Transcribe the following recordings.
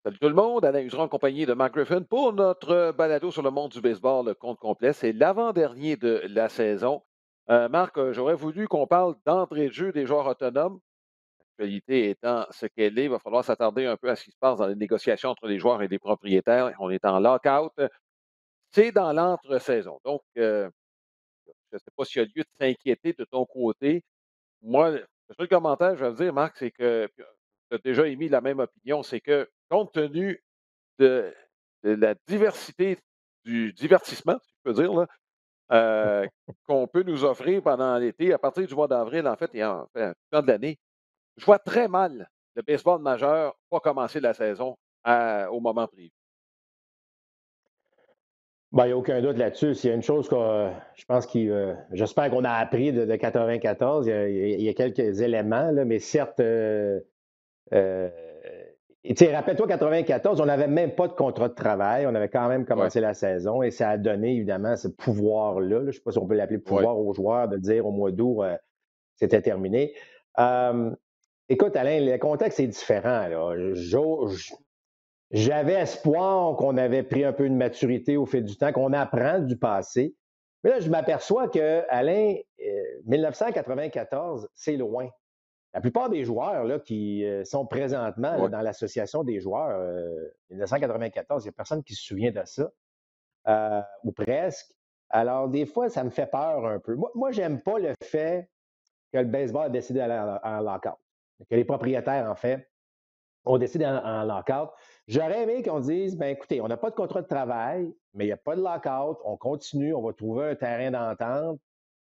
Salut tout le monde, Alain Huseron en compagnie de Mark Griffin pour notre balado sur le monde du baseball, le compte complet. C'est l'avant-dernier de la saison. Marc, j'aurais voulu qu'on parle d'entrée de jeu des joueurs autonomes. L'actualité étant ce qu'elle est, il va falloir s'attarder un peu à ce qui se passe dans les négociations entre les joueurs et les propriétaires. On est en lockout. C'est dans l'entre-saison. Donc, je ne sais pas s'il y a lieu de s'inquiéter de ton côté. Moi, le seul commentaire que je vais vous dire, Marc, c'est que tu as déjà émis la même opinion, c'est que compte tenu de la diversité du divertissement, si je peux dire, là, qu'on peut nous offrir pendant l'été, à partir du mois d'avril, en fait, et en fait, tout le temps de l'année. Je vois très mal le baseball majeur pas commencer la saison au moment prévu. Ben, il n'y a aucun doute là-dessus. S'il y a une chose que je pense j'espère qu'on a appris de 94, il y a quelques éléments, là, mais certes, euh, et tu sais, rappelle-toi, 94, on n'avait même pas de contrat de travail. On avait quand même Oui, commencé la saison et ça a donné évidemment ce pouvoir-là, je ne sais pas si on peut l'appeler oui. pouvoir aux joueurs de dire au mois d'août, c'était terminé. Euh, Écoute, Alain, le contexte est différent, là. J'avais espoir qu'on avait pris un peu de maturité au fil du temps, qu'on apprend du passé. Mais là, je m'aperçois que, Alain, 1994, c'est loin. La plupart des joueurs là, qui sont présentement là, Oui. dans l'association des joueurs, 1994, il n'y a personne qui se souvient de ça, ou presque. Alors, des fois, ça me fait peur un peu. Moi je n'aime pas le fait que le baseball a décidé d'aller en lockout, que les propriétaires, en fait, on décide en lockout. J'aurais aimé qu'on dise, ben écoutez, on n'a pas de contrat de travail, mais il n'y a pas de lockout, on continue, on va trouver un terrain d'entente,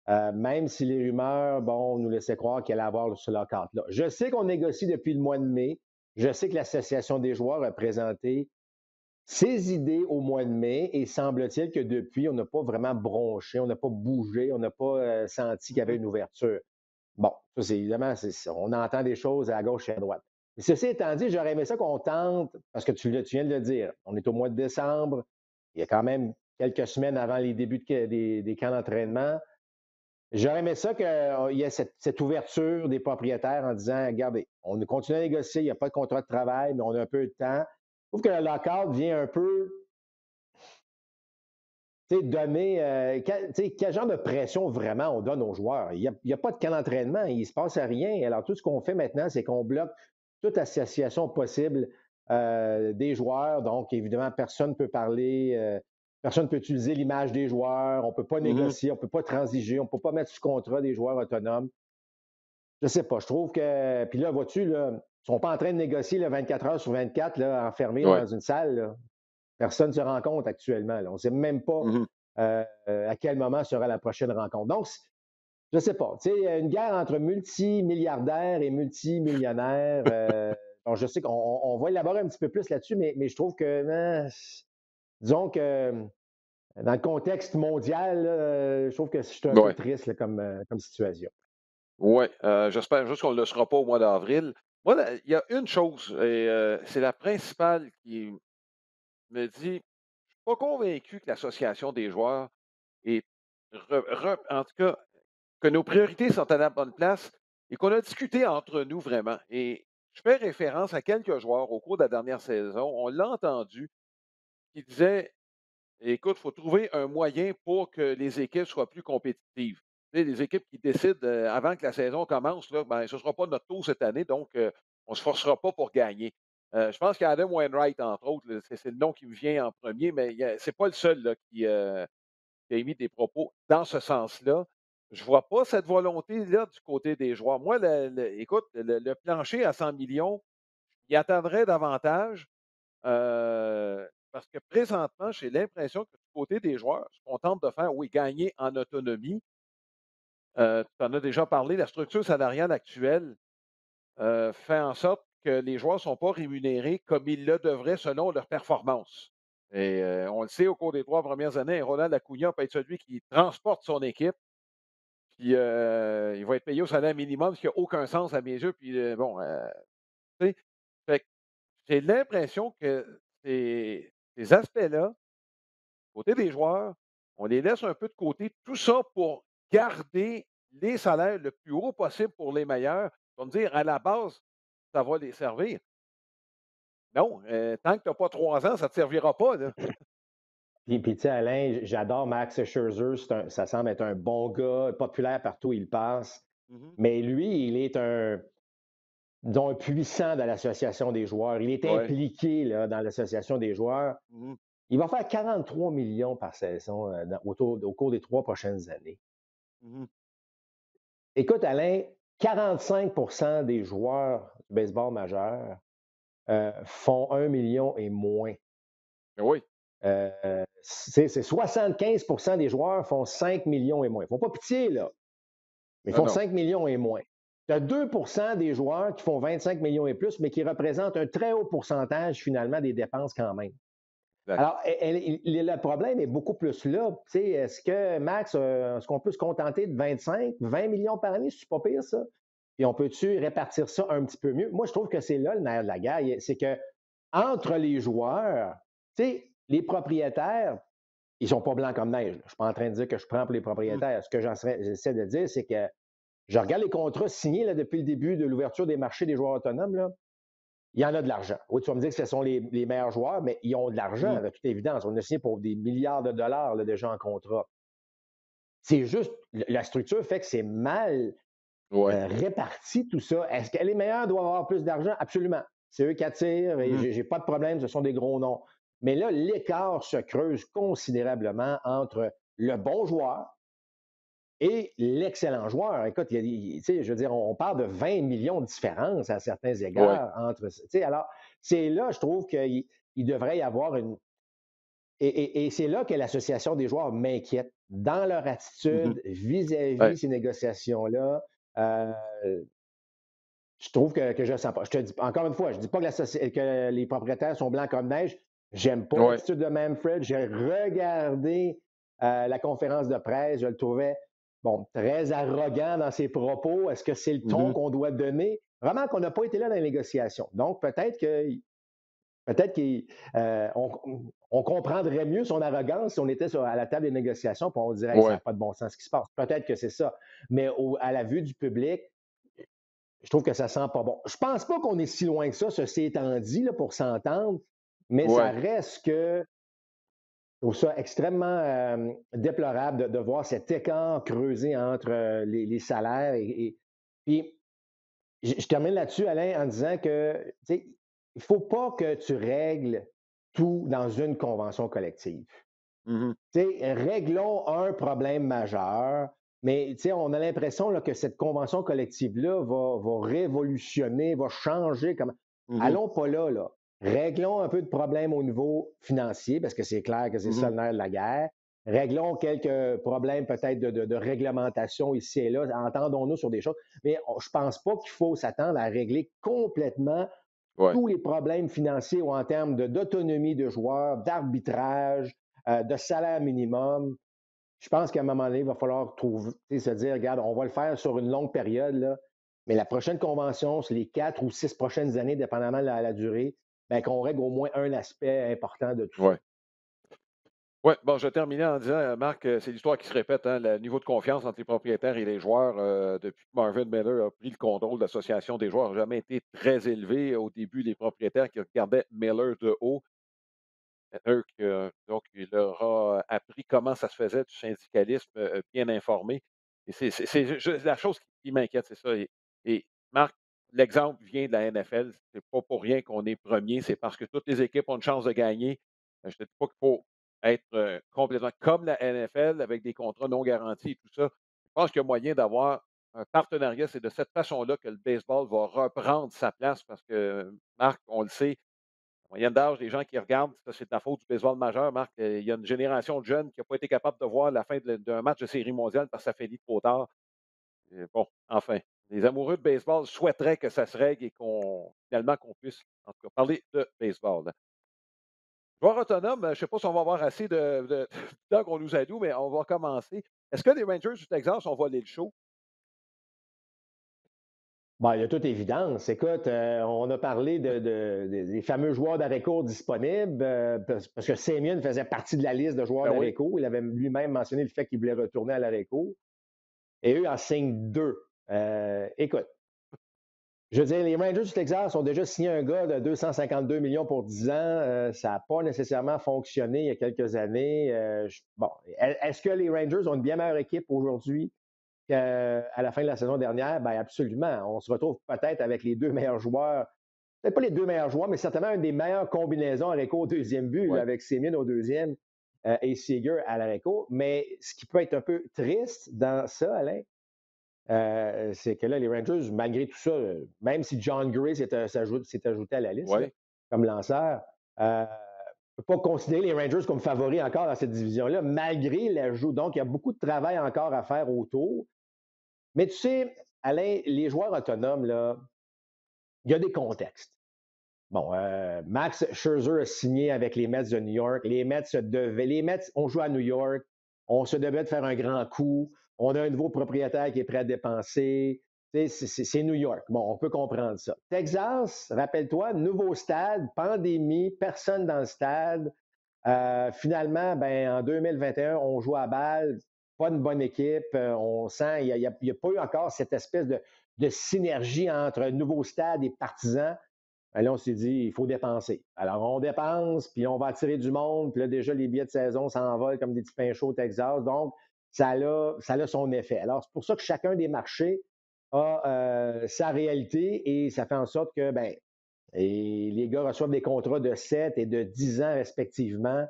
même si les rumeurs, bon, nous laissaient croire qu'il allait avoir ce lockout-là. Je sais qu'on négocie depuis le mois de mai. Je sais que l'Association des joueurs a présenté ses idées au mois de mai et semble-t-il que depuis, on n'a pas vraiment bronché, on n'a pas bougé, on n'a pas senti qu'il y avait Mhm. une ouverture. Bon, ça, c'est évidemment, on entend des choses à gauche et à droite. Mais ceci étant dit, j'aurais aimé ça qu'on tente, parce que tu viens de le dire, on est au mois de décembre, il y a quand même quelques semaines avant les débuts des camps d'entraînement. J'aurais aimé ça qu'il y ait cette ouverture des propriétaires en disant, regardez, on continue à négocier, il n'y a pas de contrat de travail, mais on a un peu de temps. Je trouve que le lockout vient un peu donner, quel genre de pression vraiment on donne aux joueurs? Il y a pas de camp d'entraînement, il ne se passe rien. Alors, tout ce qu'on fait maintenant, c'est qu'on bloque toute association possible des joueurs. Donc, évidemment, personne ne peut parler, personne ne peut utiliser l'image des joueurs, on ne peut pas Mhm. négocier, on ne peut pas transiger, on ne peut pas mettre sous contrat des joueurs autonomes. Je ne sais pas, je trouve que. Puis là, vois-tu, là, ils ne sont pas en train de négocier là, 24 heures sur 24, là, enfermés Oui. dans une salle, là. Personne ne se rend compte actuellement, là. On ne sait même pas Mhm. à quel moment sera la prochaine rencontre. Donc, je ne sais pas. Tu sais, une guerre entre multimilliardaires et multimillionnaires. Bon, je sais qu'on va élaborer un petit peu plus là-dessus, mais je trouve que, disons que dans le contexte mondial, là, je trouve que c'est un peu Oui. triste là, comme situation. Oui. J'espère juste qu'on ne le sera pas au mois d'avril. Moi, il y a une chose, et c'est la principale qui me dit, je suis pas convaincu que l'association des joueurs est en tout cas, que nos priorités sont à la bonne place et qu'on a discuté entre nous vraiment. Et je fais référence à quelques joueurs au cours de la dernière saison. On l'a entendu, qui disaient, écoute, il faut trouver un moyen pour que les équipes soient plus compétitives. Tu sais, les équipes qui décident avant que la saison commence, là, ben, ce ne sera pas notre tour cette année, donc on ne se forcera pas pour gagner. Je pense qu'Adam Wainwright, entre autres, là, c'est le nom qui me vient en premier, mais ce n'est pas le seul là, qui a émis des propos dans ce sens-là. Je ne vois pas cette volonté-là du côté des joueurs. Moi, écoute, le plancher à 100 millions, il attendrait davantage parce que présentement, j'ai l'impression que du côté des joueurs, ce qu'on tente de faire, oui, gagner en autonomie. Tu en as déjà parlé, la structure salariale actuelle fait en sorte que les joueurs ne sont pas rémunérés comme ils le devraient selon leur performance. Et on le sait, au cours des 3 premières années, Ronald Acuna peut être celui qui transporte son équipe. Puis il va être payé au salaire minimum, ce qui n'a aucun sens à mes yeux. Puis bon, tu sais, fait que j'ai l'impression que ces aspects-là, côté des joueurs, on les laisse un peu de côté. Tout ça pour garder les salaires le plus haut possible pour les meilleurs. On va me dire, à la base, ça va les servir. Non, tant que tu as pas 3 ans, ça ne te servira pas, là. Puis tu sais, Alain, j'adore Max Scherzer, ça semble être un bon gars, populaire partout où il passe. Mmh. Mais lui, il est disons, un puissant dans l'association des joueurs. Il est Ouais. impliqué là, dans l'association des joueurs. Mmh. Il va faire 43 millions par saison au cours des 3 prochaines années. Mmh. Écoute, Alain, 45 des joueurs du baseball majeur font 1 million et moins. Ben oui. C'est 75 des joueurs font 5 millions et moins. Ils ne font pas pitié, là, mais ils Non, font non. 5 millions et moins. Tu as 2 des joueurs qui font 25 millions et plus, mais qui représentent un très haut pourcentage, finalement, des dépenses quand même. Exact. Alors, le problème est beaucoup plus là. Tu sais, est-ce que, Max, est-ce qu'on peut se contenter de 25, 20 millions par année? C'est pas pire, ça? Puis on peut-tu répartir ça un petit peu mieux? Moi, je trouve que c'est là le nerf de la guerre. C'est que entre les joueurs, tu sais, les propriétaires, ils sont pas blancs comme neige. Je suis pas en train de dire que je prends pour les Mmh. propriétaires. Ce que j'essaie de dire, c'est que je regarde les contrats signés là, depuis le début de l'ouverture des marchés des joueurs autonomes. Là, il y en a de l'argent. Oui, tu vas me dire que ce sont les meilleurs joueurs, mais ils ont de l'argent, Mmh. de toute évidence. On a signé pour des milliards de dollars là, déjà en contrat. C'est juste, la structure fait que c'est mal Ouais. réparti tout ça. Est-ce que les meilleurs doivent avoir plus d'argent? Absolument. C'est eux qui attirent et Mmh. j'ai pas de problème, ce sont des gros noms. Mais là, l'écart se creuse considérablement entre le bon joueur et l'excellent joueur. Écoute, tu sais, je veux dire, on parle de 20 millions de différences à certains Ouais. égards entre. Tu sais, alors, c'est là, je trouve qu'il devrait y avoir une. Et c'est là que l'association des joueurs m'inquiète dans leur Mmh. attitude vis-à-vis Ouais. ces négociations-là. Euh, je trouve que je ne sens pas. Je te dis, encore une fois, je ne dis pas que les propriétaires sont blancs comme neige. J'aime pas Ouais. l'attitude de Manfred. J'ai regardé la conférence de presse. Je le trouvais bon, très arrogant dans ses propos. Est-ce que c'est le ton Mmh. qu'on doit donner? Vraiment qu'on n'a pas été là dans les négociations. Donc, peut-être qu'on comprendrait mieux son arrogance si on était à la table des négociations et on dirait hey, ça n'a Ouais. pas de bon sens ce qui se passe. Peut-être que c'est ça. Mais à la vue du public, je trouve que ça sent pas bon. Je pense pas qu'on est si loin que ça, ceci étant dit, là, pour s'entendre, mais ça Ouais. reste que je trouve ça extrêmement déplorable de voir cet écart creusé entre les salaires puis je termine là-dessus, Alain, en disant que tu sais, il ne faut pas que tu règles tout dans une convention collective. Mmh. Tu sais, réglons un problème majeur, mais tu sais, on a l'impression là, que cette convention collective-là va révolutionner, va changer. Mmh. Allons pas là, là. Réglons un peu de problèmes au niveau financier, parce que c'est clair que c'est ça Mmh. le nerf de la guerre. Réglons quelques problèmes peut-être de réglementation ici et là. Entendons-nous sur des choses. Mais je ne pense pas qu'il faut s'attendre à régler complètement Ouais. tous les problèmes financiers ou en termes d'autonomie de joueurs, d'arbitrage, de salaire minimum. Je pense qu'à un moment donné, il va falloir trouver, se dire, regarde, on va le faire sur une longue période, là, mais la prochaine convention, c'est les 4 ou 6 prochaines années, dépendamment de la durée, ben, qu'on règle au moins un aspect important de tout ça. Ouais. Ouais, bon, je vais terminer en disant, Marc, c'est l'histoire qui se répète, hein, le niveau de confiance entre les propriétaires et les joueurs, depuis que Marvin Miller a pris le contrôle de l'association des joueurs, n'a jamais été très élevé. Au début, les propriétaires qui regardaient Miller de haut, eux, donc il leur a appris comment ça se faisait du syndicalisme, bien informé. Et c'est la chose qui m'inquiète, c'est ça. Et Marc, l'exemple vient de la NFL. C'est pas pour rien qu'on est premier, c'est parce que toutes les équipes ont une chance de gagner. Je ne te dis pas qu'il faut être complètement comme la NFL avec des contrats non garantis et tout ça. Je pense qu'il y a moyen d'avoir un partenariat. C'est de cette façon-là que le baseball va reprendre sa place parce que, Marc, on le sait, la moyenne d'âge des gens qui regardent, ça, c'est de la faute du baseball majeur, Marc. Il y a une génération de jeunes qui n'a pas été capable de voir la fin d'un match de série mondiale parce que ça fait lit trop tard. Bon, enfin, les amoureux de baseball souhaiteraient que ça se règle et finalement, qu'on puisse, en tout cas, parler de baseball. Joueur autonome, je ne sais pas si on va avoir assez de temps qu'on nous alloue, mais on va commencer. Est-ce que les Rangers du Texas ont volé le show? Bon, il y a toute évidence. Écoute, on a parlé des fameux joueurs d'arrêt-court disponibles, parce que Semien faisait partie de la liste de joueurs Ben oui. d'arrêt-court. Il avait lui-même mentionné le fait qu'il voulait retourner à l'arrêt-court. Et eux en signent deux. Écoute, Je veux dire, les Rangers du Texas ont déjà signé un gars de 252 millions pour 10 ans. Ça n'a pas nécessairement fonctionné il y a quelques années. Bon, est-ce que les Rangers ont une bien meilleure équipe aujourd'hui qu'à la fin de la saison dernière? Bien, absolument. On se retrouve peut-être avec les deux meilleurs joueurs. Peut-être pas les deux meilleurs joueurs, mais certainement une des meilleures combinaisons à Réco au deuxième but, là, Ouais. avec Sémine au deuxième et Seager à la Réco. Mais ce qui peut être un peu triste dans ça, Alain, c'est que là, les Rangers, malgré tout ça, même si John Gray s'est ajouté à la liste là, Ouais. comme lanceur, ne peut pas considérer les Rangers comme favoris encore dans cette division-là, malgré l'ajout. Donc, il y a beaucoup de travail encore à faire autour. Mais tu sais, Alain, les joueurs autonomes, là, il y a des contextes. Bon, Max Scherzer a signé avec les Mets de New York. Les Mets ont joué à New York. On se devait de faire un grand coup. On a un nouveau propriétaire qui est prêt à dépenser. C'est New York. Bon, on peut comprendre ça. Texas, rappelle-toi, nouveau stade, pandémie, personne dans le stade. Finalement, ben, en 2021, on joue à balle, pas une bonne équipe. On sent, il n'y a, pas eu encore cette espèce de synergie entre nouveau stade et partisans. Ben là, on s'est dit, il faut dépenser. Alors, on dépense, puis on va attirer du monde, puis là, déjà, les billets de saison s'envolent comme des petits pains chauds au Texas. Donc, ça a son effet. Alors, c'est pour ça que chacun des marchés a sa réalité et ça fait en sorte que, ben, et les gars reçoivent des contrats de 7 et de 10 ans respectivement.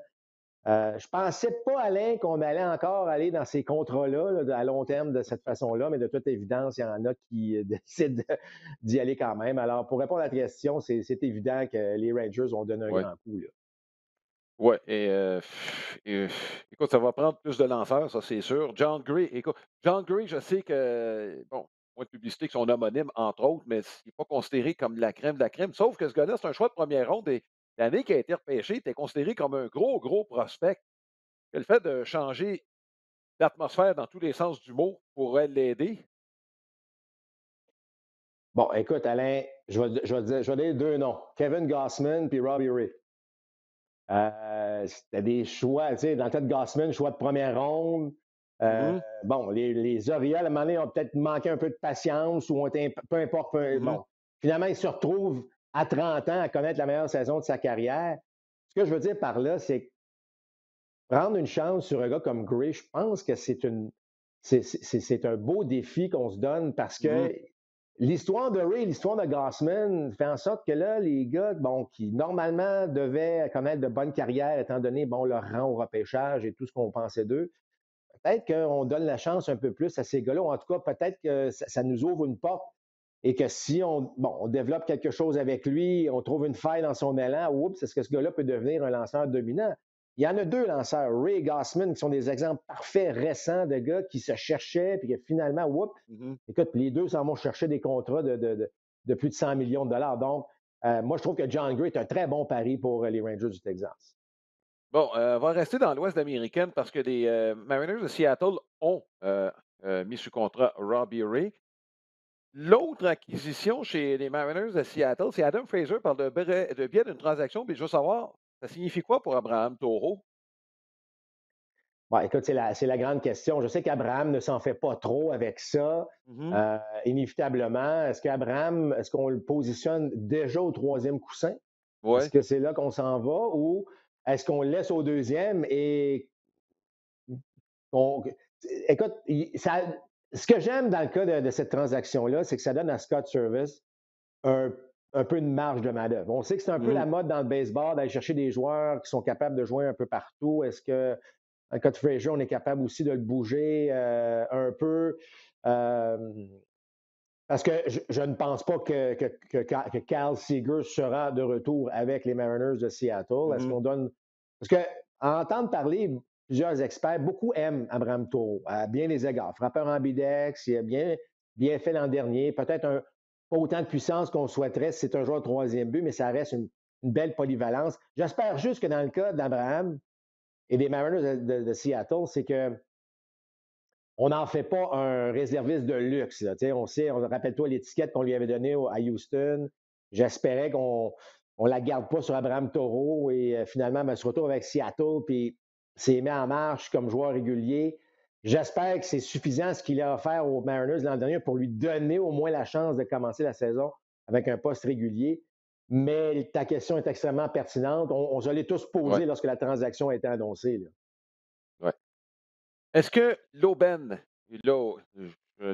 Je pensais pas, Alain, qu'on allait encore aller dans ces contrats-là là, à long terme de cette façon-là, mais de toute évidence, il y en a qui décident d'y aller quand même. Alors, pour répondre à ta question, c'est évident que les Rangers ont donné un Ouais. grand coup, là. Ouais écoute, ça va prendre plus de lanceurs, ça, c'est sûr. John Gray, écoute, John Gray, je sais que, bon, moins de publicité que son homonyme, entre autres, mais il n'est pas considéré comme la crème de la crème. Sauf que ce gars-là, c'est un choix de première ronde et l'année qui a été repêché, il était considéré comme un gros, gros prospect. Et le fait de changer l'atmosphère dans tous les sens du mot pourrait l'aider. Bon, écoute, Alain, je vais donner deux noms, Kevin Gossman puis Robbie Ray. C'était des choix, tu sais, dans le cas de Gossman, choix de première ronde. Euh, Mmh. bon, les Orioles, à un moment donné, ont peut-être manqué un peu de patience ou ont été, peu importe, Mmh. bon. Finalement, il se retrouve à 30 ans à connaître la meilleure saison de sa carrière. Ce que je veux dire par là, c'est que prendre une chance sur un gars comme Gray, je pense que c'est un beau défi qu'on se donne parce Mmh. que l'histoire de Ray, l'histoire de Gossman fait en sorte que là, les gars, bon, qui normalement devaient connaître de bonnes carrières, étant donné, bon, leur rang au repêchage et tout ce qu'on pensait d'eux, peut-être qu'on donne la chance un peu plus à ces gars-là, ou en tout cas, peut-être que ça nous ouvre une porte et que si on développe quelque chose avec lui, on trouve une faille dans son élan, oups, est-ce que ce gars-là peut devenir un lanceur dominant? Il y en a deux lanceurs, Ray et Gossman, qui sont des exemples parfaits récents de gars qui se cherchaient, puis que finalement, oups, Mmh. écoute, les deux s'en vont chercher des contrats de plus de 100 millions de dollars. Donc, moi, je trouve que John Gray est un très bon pari pour les Rangers du Texas. Bon, on va rester dans l'Ouest américaine parce que les, Mariners de Seattle ont, mis sous contrat Robbie Ray. L'autre acquisition chez les Mariners de Seattle, c'est Adam Fraser par le biais d'une transaction, puis je veux savoir, ça signifie quoi pour Abraham Taureau? Bon, écoute, c'est la grande question. Je sais qu'Abraham ne s'en fait pas trop avec ça. Mmh. Inévitablement, est-ce qu'on le positionne déjà au troisième coussin? Est-ce Ouais. que c'est là qu'on s'en va ou est-ce qu'on le laisse au deuxième et qu'on. Écoute, ce que j'aime dans le cas de cette transaction-là, c'est que ça donne à Scott Service un, un peu de marge de manœuvre. On sait que c'est un peu Mmh. la mode dans le baseball d'aller chercher des joueurs qui sont capables de jouer un peu partout. Est-ce que, dans le cas de Frazier, on est capable aussi de le bouger un peu? Euh, Parce que je ne pense pas que Cal Seager sera de retour avec les Mariners de Seattle. Est-ce Mmh. qu'on donne. Parce que, à entendre parler, plusieurs experts, beaucoup aiment Abraham Toro, à bien des égards. Frappeur ambidex, il a bien fait l'an dernier. Peut-être pas autant de puissance qu'on souhaiterait si c'est un joueur de troisième but, mais ça reste une belle polyvalence. J'espère juste que dans le cas d'Abraham et des Mariners de Seattle, c'est que on n'en fait pas un réserviste de luxe. Là. On sait, rappelle-toi l'étiquette qu'on lui avait donnée à Houston. J'espérais qu'on ne la garde pas sur Abraham Toro et finalement, ben, se retrouve avec Seattle puis s'est mis en marche comme joueur régulier. J'espère que c'est suffisant ce qu'il a offert aux Mariners l'an dernier pour lui donner au moins la chance de commencer la saison avec un poste régulier. Mais ta question est extrêmement pertinente. On se l'est tous Ouais, posé lorsque la transaction a été annoncée, là. ouais. Est-ce que l'aubaine, et là,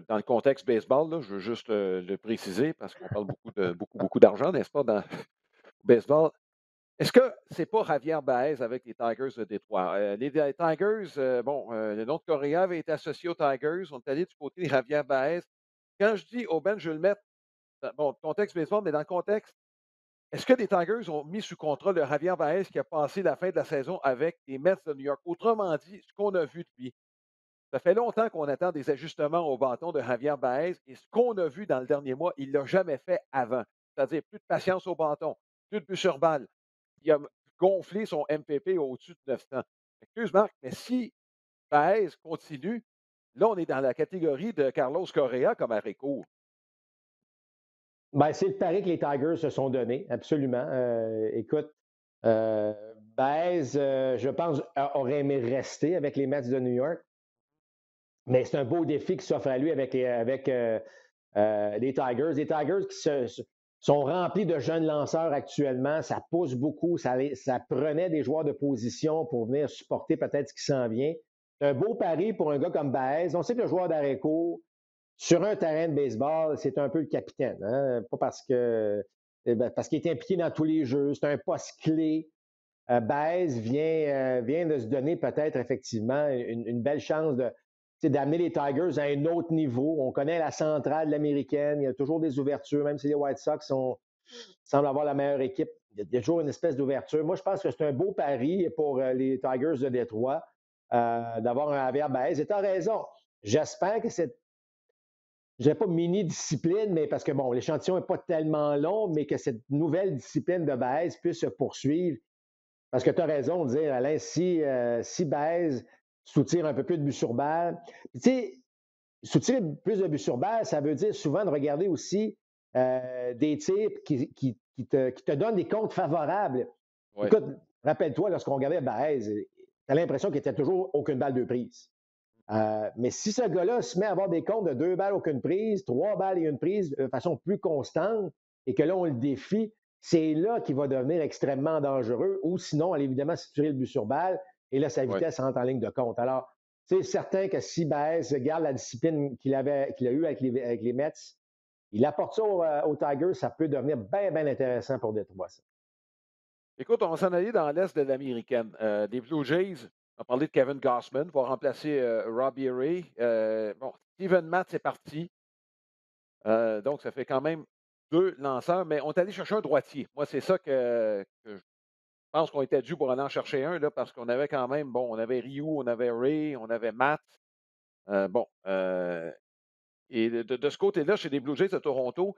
dans le contexte baseball, là, je veux juste, le préciser parce qu'on parle beaucoup de beaucoup d'argent, n'est-ce pas, dans baseball. Est-ce que c'est pas Javier Baez avec les Tigers de Détroit? Les Tigers, bon, le nom de Correa avait été associé aux Tigers. On est allé du côté de Javier Baez. Quand je dis aubaine, je veux le mettre dans bon, contexte baseball, mais dans le contexte, est-ce que les Tigers ont mis sous contrat le Javier Baez qui a passé la fin de la saison avec les Mets de New York? Autrement dit, ce qu'on a vu de lui, ça fait longtemps qu'on attend des ajustements au bâton de Javier Baez et ce qu'on a vu dans le dernier mois, il ne l'a jamais fait avant. C'est-à-dire plus de patience au bâton, plus de buts sur balle. Il a gonflé son MPP au-dessus de 900. Excuse Marc, mais si Baez continue, là, on est dans la catégorie de Carlos Correa comme arrêt court. Ben, c'est le pari que les Tigers se sont donné, absolument. Écoute, Baez, je pense, aurait aimé rester avec les Mets de New York, mais c'est un beau défi qui s'offre à lui avec les Tigers. Les Tigers sont remplis de jeunes lanceurs actuellement. Ça pousse beaucoup. Ça prenait des joueurs de position pour venir supporter peut-être ce qui s'en vient. C'est un beau pari pour un gars comme Baez. On sait que le joueur d'arrêt court, sur un terrain de baseball, c'est un peu le capitaine. Hein? Pas parce qu'il est impliqué dans tous les jeux. C'est un poste clé. Baez vient de se donner peut-être effectivement une belle chance d'amener les Tigers à un autre niveau. On connaît la centrale de l'américaine, il y a toujours des ouvertures, même si les White Sox semblent avoir la meilleure équipe. Il y a toujours une espèce d'ouverture. Moi, je pense que c'est un beau pari pour les Tigers de Détroit d'avoir un Javier Baez. Et tu as raison. J'espère que je dirais pas mini-discipline, mais parce que bon, l'échantillon n'est pas tellement long, mais que cette nouvelle discipline de Baez puisse se poursuivre parce que tu as raison de dire, Alain, si Baez soutire un peu plus de buts sur balle, tu sais, soutirer plus de buts sur balle, ça veut dire souvent de regarder aussi des tirs qui te donnent des comptes favorables. Ouais. Écoute, rappelle-toi, lorsqu'on regardait Baez, tu as l'impression qu'il était toujours aucune balle de prise. Mais si ce gars-là se met à avoir des comptes de 2 balles, aucune prise, 3 balles et une prise de façon plus constante, et que là, on le défie, c'est là qu'il va devenir extrêmement dangereux, ou sinon, aller évidemment situer le but sur balle, et là, sa Ouais. vitesse rentre en ligne de compte. Alors, c'est certain que si Baez garde la discipline qu'il a eue avec les Mets, il apporte ça aux Tigers, ça peut devenir bien, bien intéressant pour Détroit, ça. Écoute, on va s'en aller dans l'Est de l'américaine. Des Blue Jays, on a parlé de Kevin Gausman, va remplacer Robbie Ray. Bon, Steven Matz est parti. Donc, ça fait quand même 2 lanceurs, mais on est allé chercher un droitier. Moi, c'est ça que je pense qu'on était dû pour aller en chercher un, là, parce qu'on avait quand même, bon, on avait Ryu, on avait Ray, on avait Matt. Bon, et de ce côté-là, chez les Blue Jays de Toronto,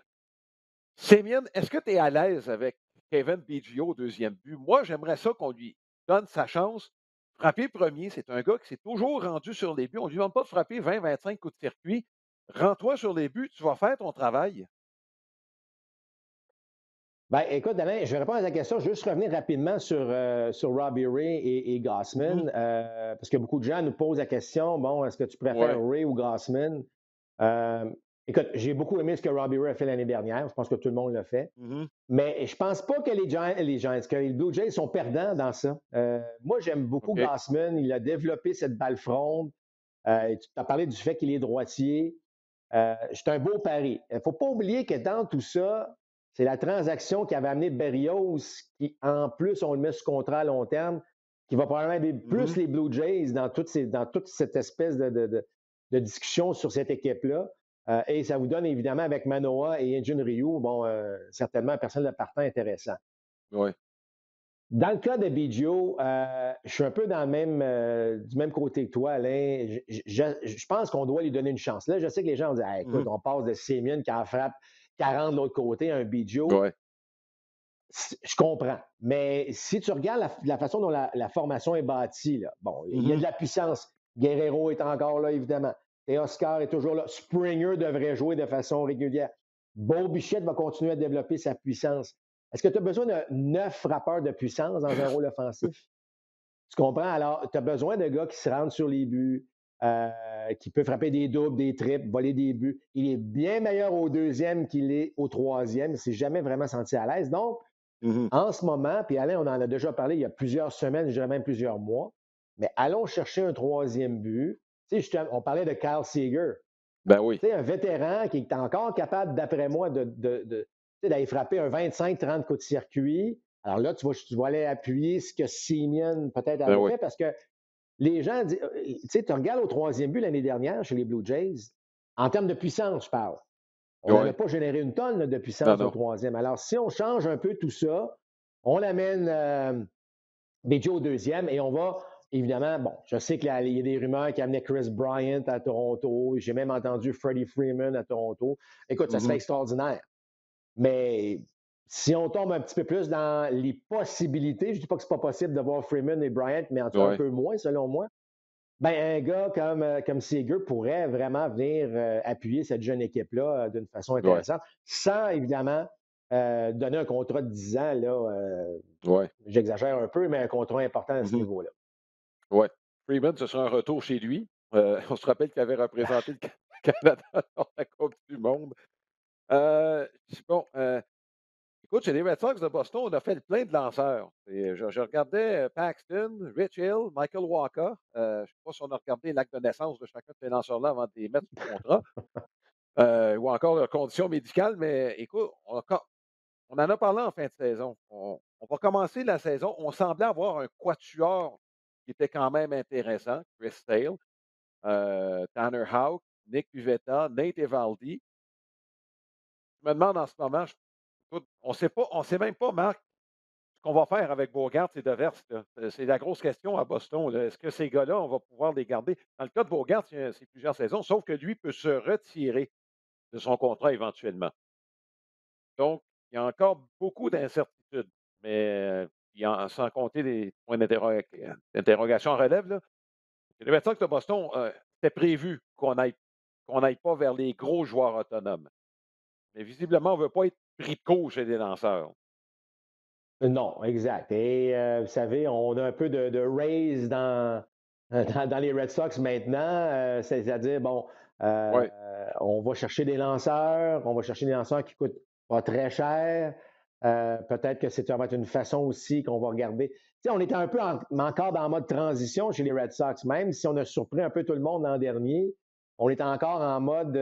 Sémien, est-ce que tu es à l'aise avec Kevin Biggio au deuxième but? Moi, j'aimerais ça qu'on lui donne sa chance. Frapper premier, c'est un gars qui s'est toujours rendu sur les buts. On ne lui demande pas de frapper 20-25 coups de circuit. Rends-toi sur les buts, tu vas faire ton travail. Ben, écoute, Alain, je vais répondre à ta question. Je vais juste revenir rapidement sur Robbie Ray et Mhm. Gossman, parce que beaucoup de gens nous posent la question, bon, est-ce que tu préfères Ouais. Ray ou Gossman? Euh, Écoute, j'ai beaucoup aimé ce que Robbie Ray a fait l'année dernière. Je pense que tout le monde l'a fait. Mhm. Mais je pense pas que les Giants, que les Blue Jays sont perdants dans ça. Moi, j'aime beaucoup OK. Gossman. Il a développé cette balle fronde. Tu as parlé du fait qu'il est droitier. C'est un beau pari. Il ne faut pas oublier que dans tout ça, c'est la transaction qui avait amené Berrios, qui, en plus, on le met sous contrat à long terme, qui va probablement aider plus Mhm. les Blue Jays dans toute cette espèce de discussion sur cette équipe-là. Et ça vous donne évidemment avec Manoa et Injun Ryu, bon, certainement un personnel de partant intéressant. Ouais. Dans le cas de Biggio, je suis un peu du même côté que toi, Alain. Je pense qu'on doit lui donner une chance. Là, je sais que les gens vont dire ah, écoute, Mhm. on passe de Semien qui en frappe 40 de l'autre côté à un Biggio. Ouais. Je comprends. Mais si tu regardes la façon dont la formation est bâtie, là, bon, il y a de Mhm. la puissance. Guerrero est encore là, évidemment. Et Oscar est toujours là. Springer devrait jouer de façon régulière. Beau Bichette va continuer à développer sa puissance. Est-ce que tu as besoin de 9 frappeurs de puissance dans un rôle offensif? Tu comprends? Alors, tu as besoin de gars qui se rendent sur les buts, qui peut frapper des doubles, des triples, voler des buts. Il est bien meilleur au deuxième qu'il est au troisième. Il ne s'est jamais vraiment senti à l'aise. Donc, Mhm. en ce moment, puis Alain, on en a déjà parlé il y a plusieurs semaines, je dirais même plusieurs mois, mais allons chercher un troisième but. Tu sais, on parlait de Kyle Seager. Ben oui. Tu sais, un vétéran qui est encore capable, d'après moi, d'aller frapper un 25-30 coups de circuit. Alors là, tu vas aller appuyer ce que Simeon peut-être Ben avait oui. fait parce que les gens disent, tu sais, tu regardes au troisième but l'année dernière chez les Blue Jays, en termes de puissance, je parle. On n'avait Oui. pas généré une tonne là, de Non, puissance au non. troisième. Alors, si on change un peu tout ça, on l'amène BJ au deuxième et on va, évidemment, bon, je sais qu'il y a des rumeurs qui amenaient Chris Bryant à Toronto. J'ai même entendu Freddie Freeman à Toronto. Écoute, ça serait Mhm. extraordinaire. Mais si on tombe un petit peu plus dans les possibilités, je ne dis pas que ce n'est pas possible de voir Freeman et Bryant, mais en tout cas un Oui. peu moins selon moi, ben, un gars comme Seager pourrait vraiment venir appuyer cette jeune équipe-là d'une façon Oui. intéressante, sans évidemment donner un contrat de 10 ans, là, Oui. j'exagère un peu, mais un contrat important à ce Mhm. niveau-là. Ouais. Freeman, ce sera un retour chez lui. On se rappelle qu'il avait représenté le Canada dans la Coupe du monde. Bon, écoute, chez les Red Sox de Boston, on a fait le plein de lanceurs. Et je regardais Paxton, Rich Hill, Michael Walker. Je ne sais pas si on a regardé l'acte de naissance de chacun de ces lanceurs-là avant de les mettre sous contrat, ou encore leurs conditions médicales. Mais écoute, on en a parlé en fin de saison. On va commencer la saison. On semblait avoir un quatuor qui était quand même intéressant. Chris Sale, Tanner Houck, Nick Pivetta, Nate Evaldi. Je me demande en ce moment, écoute, on ne sait même pas, Marc, ce qu'on va faire avec Bogart et Devers. Là. C'est la grosse question à Boston. Là. Est-ce que ces gars-là, on va pouvoir les garder? Dans le cas de Bogart, c'est plusieurs saisons, sauf que lui peut se retirer de son contrat éventuellement. Donc, il y a encore beaucoup d'incertitudes, mais sans compter les points d'interrogation en relève. Là. Les Red Sox de Boston, c'était prévu qu'on n'aille pas vers les gros joueurs autonomes. Mais visiblement, on ne veut pas être pris de court chez les lanceurs. Non, exact. Et vous savez, on a un peu de raise dans les Red Sox maintenant, c'est-à-dire, bon, euh, Oui, on va chercher des lanceurs, on va chercher des lanceurs qui coûtent pas très cher. Peut-être que ça va être une façon aussi qu'on va regarder. Tu sais, on était un peu encore dans le mode transition chez les Red Sox, même si on a surpris un peu tout le monde l'an dernier. On est encore en mode,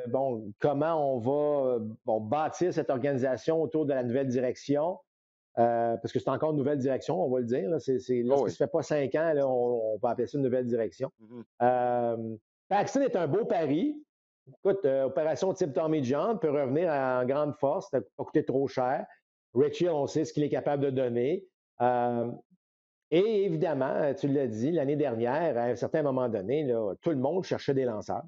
bon, comment on va bon, bâtir cette organisation autour de la nouvelle direction. Parce que c'est encore une nouvelle direction, on va le dire. Là. oh Lorsqu'il oui. ne se fait pas 5 ans, là, on peut appeler ça une nouvelle direction. Mhm. Euh, Paxton est un beau pari. Écoute, opération type Tommy John peut revenir en grande force, ça n'a pas coûté trop cher. Richie, on sait ce qu'il est capable de donner. Euh, et évidemment, tu l'as dit, l'année dernière, à un certain moment donné, là, tout le monde cherchait des lanceurs.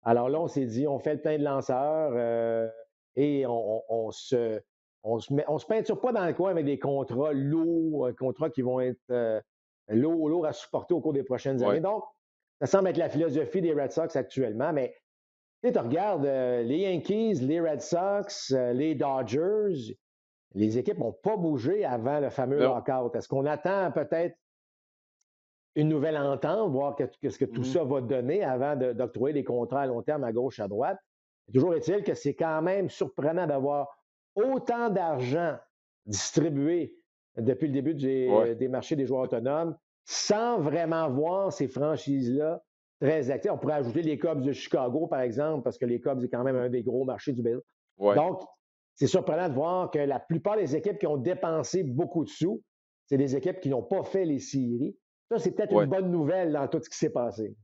Alors là, on s'est dit, on fait le plein de lanceurs et on se peinture pas dans le coin avec des contrats lourds, contrats qui vont être lourds à supporter au cours des prochaines Oui, années. Donc, ça semble être la philosophie des Red Sox actuellement, mais tu regardes les Yankees, les Red Sox, les Dodgers, les équipes n'ont pas bougé avant le fameux non. lockout. Est-ce qu'on attend peut-être une nouvelle entente, voir ce que tout Mhm. ça va donner avant d'octroyer des contrats à long terme à gauche, à droite? Toujours est-il que c'est quand même surprenant d'avoir autant d'argent distribué depuis le début Ouais, des marchés des joueurs autonomes sans vraiment voir ces franchises-là très actives. On pourrait ajouter les Cubs de Chicago, par exemple, parce que les Cubs, c'est quand même mhm. un des gros marchés du baseball. Ouais, Donc, c'est surprenant de voir que la plupart des équipes qui ont dépensé beaucoup de sous, c'est des équipes qui n'ont pas fait les séries. Ça, c'est peut-être une ouais. bonne nouvelle dans tout ce qui s'est passé.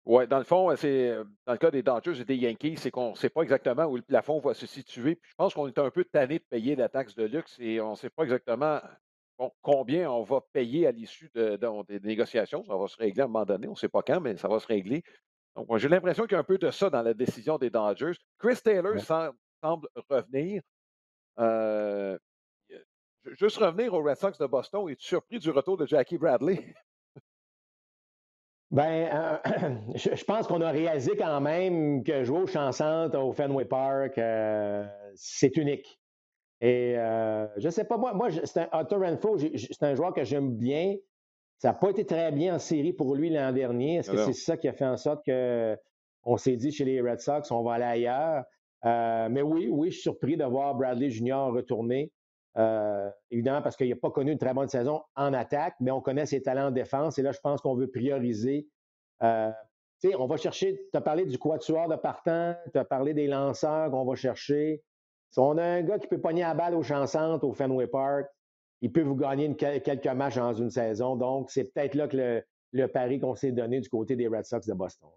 Ouais, dans le fond, c'est dans le cas des Dodgers et des Yankees, c'est qu'on ne sait pas exactement où le plafond va se situer. Puis je pense qu'on est un peu tanné de payer la taxe de luxe et on ne sait pas exactement combien on va payer à l'issue des négociations. Ça va se régler à un moment donné. On ne sait pas quand, mais ça va se régler. Donc, moi, j'ai l'impression qu'il y a un peu de ça dans la décision des Dodgers. Chris Taylor Ouais. semble revenir. Euh, juste revenir aux Red Sox de Boston, es-tu surpris du retour de Jackie Bradley? Ben, je pense qu'on a réalisé quand même que jouer au champ-centre au Fenway Park, c'est unique. Et je sais pas, moi c'est un Hunter Renfroe, c'est un joueur que j'aime bien, Ça n'a pas été très bien en série pour lui l'an dernier. Est-ce Non, que c'est non. ça qui a fait en sorte qu'on s'est dit chez les Red Sox, on va aller ailleurs? Mais oui, oui, je suis surpris de voir Bradley Junior retourner. Évidemment, parce qu'il n'a pas connu une très bonne saison en attaque, mais on connaît ses talents en défense. Et là, je pense qu'on veut prioriser. Euh, tu sais, on va chercher, tu as parlé du quatuor de partant, tu as parlé des lanceurs qu'on va chercher. Si on a un gars qui peut pogner la balle au champ centre, au Fenway Park, il peut vous gagner quelques matchs dans une saison. Donc, c'est peut-être là que le pari qu'on s'est donné du côté des Red Sox de Boston.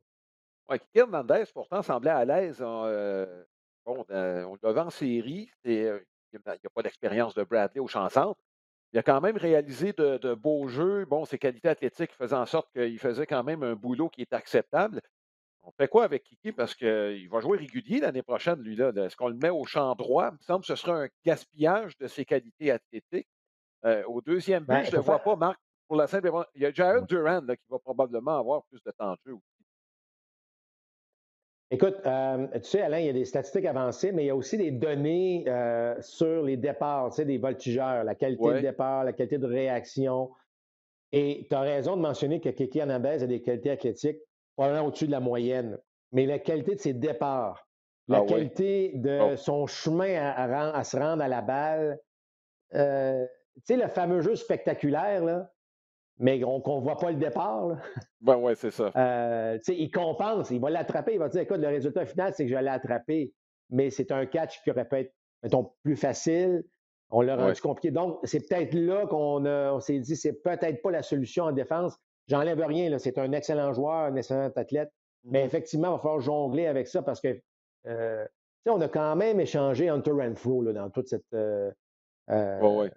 Ouais, Kiki Hernandez, pourtant, semblait à l'aise. Bon, on l'avait en série. Il n'a pas d'expérience de Bradley au champ-centre. Il a quand même réalisé de beaux jeux. Bon, ses qualités athlétiques faisaient en sorte qu'il faisait quand même un boulot qui est acceptable. On fait quoi avec Kiki? Parce qu'il va jouer régulier l'année prochaine, lui-là. Est-ce qu'on le met au champ droit? Il me semble que ce serait un gaspillage de ses qualités athlétiques. Au deuxième but, Ben, je il ne le faut vois faire. pas, Marc, pour la simple et bonne. Il y a Jared Duran là, qui va probablement avoir plus de temps de jeu. Écoute, tu sais, Alain, il y a des statistiques avancées, mais il y a aussi des données sur les départs, tu sais, des voltigeurs, la qualité de Oui. départ, la qualité de réaction. Et tu as raison de mentionner que Kiki Hernandez a des qualités athlétiques probablement au-dessus de la moyenne. Mais la qualité de ses départs, la Ah oui. qualité Oh, de son chemin à se rendre à la balle, tu sais, le fameux jeu spectaculaire, là, mais qu'on ne voit pas le départ, là, ben ouais, c'est ça. tu sais, il compense, il va l'attraper, il va dire, écoute, le résultat final, c'est que je l'ai attrapé, mais c'est un catch qui aurait pu être, mettons, plus facile. On l'a Oui. rendu compliqué. Donc, c'est peut-être là on s'est dit, c'est peut-être pas la solution en défense. J'enlève rien, là. C'est un excellent joueur, un excellent athlète. Mais Mhm. effectivement, il va falloir jongler avec ça parce que, tu sais, on a quand même échangé Hunter Renfro là, dans toute Oui, euh, oui.